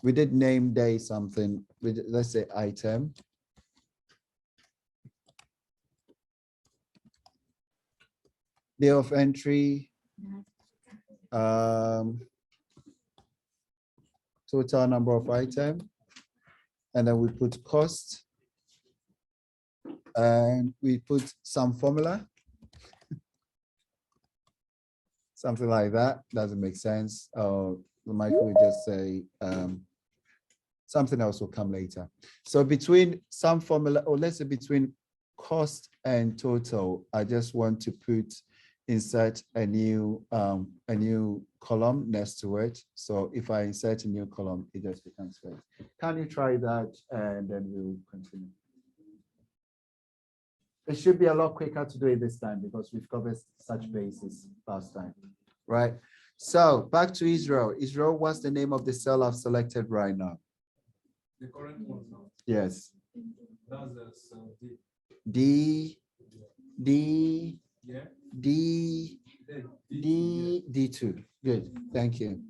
We did name day something. Let's say item. Day of entry. Total number of items. And then we put cost. And we put some formula. Something like that. Doesn't make sense. Michael would just say something else will come later. So between some formula, or let's say between cost and total, I just want to insert a new column next to it. So if I insert a new column, it just becomes great. Can you try that and then we'll continue? It should be a lot quicker to do it this time because we've covered such bases last time, right? So back to Israel. Israel, what's the name of the cell I've selected right now? The current one now. Yes. That's the cell D. Yeah. D2. Good. Thank you.